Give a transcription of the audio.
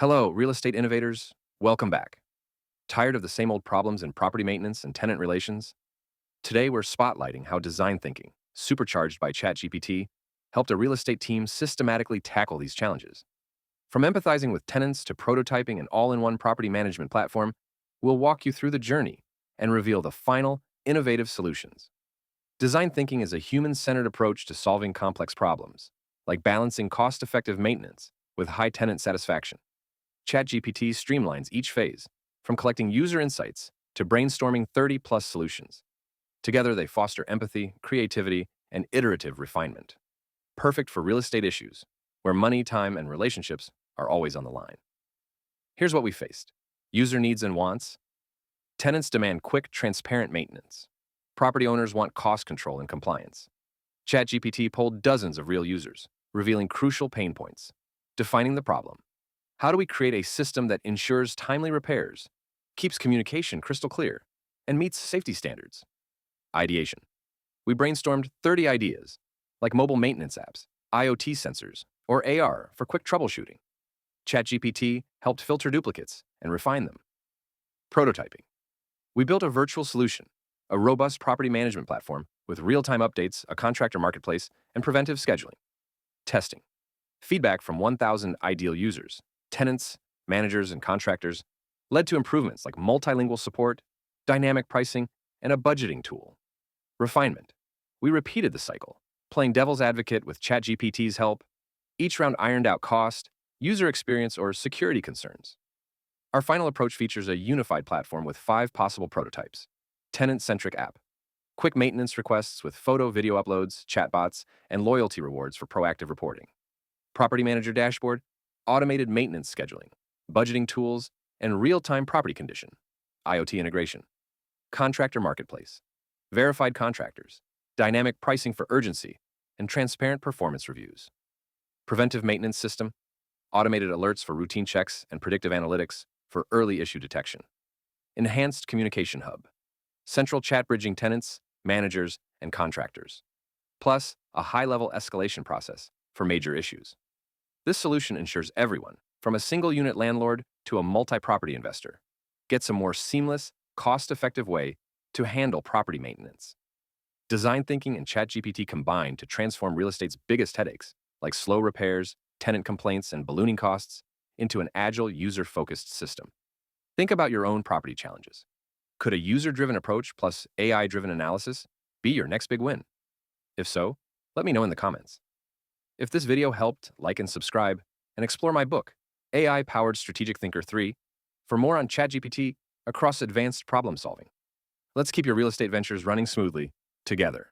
Hello, real estate innovators. Welcome back. Tired of the same old problems in property maintenance and tenant relations? Today, we're spotlighting how design thinking, supercharged by ChatGPT, helped a real estate team systematically tackle these challenges. From empathizing with tenants to prototyping an all-in-one property management platform, we'll walk you through the journey and reveal the final, innovative solutions. Design thinking is a human-centered approach to solving complex problems, like balancing cost-effective maintenance with high tenant satisfaction. ChatGPT streamlines each phase, from collecting user insights to brainstorming 30-plus solutions. Together, they foster empathy, creativity, and iterative refinement. Perfect for real estate issues, where money, time, and relationships are always on the line. Here's what we faced. User needs and wants. Tenants demand quick, transparent maintenance. Property owners want cost control and compliance. ChatGPT polled dozens of real users, revealing crucial pain points. Defining the problem. How do we create a system that ensures timely repairs, keeps communication crystal clear, and meets safety standards? Ideation. We brainstormed 30 ideas, like mobile maintenance apps, IoT sensors, or AR for quick troubleshooting. ChatGPT helped filter duplicates and refine them. Prototyping. We built a virtual solution, a robust property management platform with real-time updates, a contractor marketplace, and preventive scheduling. Testing. Feedback from 1,000 ideal users, tenants, managers, and contractors led to improvements like multilingual support, dynamic pricing, and a budgeting tool. Refinement. We repeated the cycle, playing devil's advocate with ChatGPT's help. Each round ironed out cost, user experience, or security concerns. Our final approach features a unified platform with 5 possible prototypes. Tenant-centric app. Quick maintenance requests with photo, video uploads, chatbots, and loyalty rewards for proactive reporting. Property manager dashboard, automated maintenance scheduling, budgeting tools, and real-time property condition, IoT integration. Contractor marketplace, verified contractors, dynamic pricing for urgency, and transparent performance reviews. Preventive maintenance system, automated alerts for routine checks and predictive analytics for early issue detection. Enhanced communication hub, central chat bridging tenants, managers, and contractors. Plus, a high-level escalation process for major issues. This solution ensures everyone, from a single-unit landlord to a multi-property investor, gets a more seamless, cost-effective way to handle property maintenance. Design thinking and ChatGPT combine to transform real estate's biggest headaches, like slow repairs, tenant complaints, and ballooning costs, into an agile, user-focused system. Think about your own property challenges. Could a user-driven approach plus AI-driven analysis be your next big win? If so, let me know in the comments. If this video helped, like and subscribe, and explore my book, AI-Powered Strategic Thinker 3, for more on ChatGPT across advanced problem solving. Let's keep your real estate ventures running smoothly together.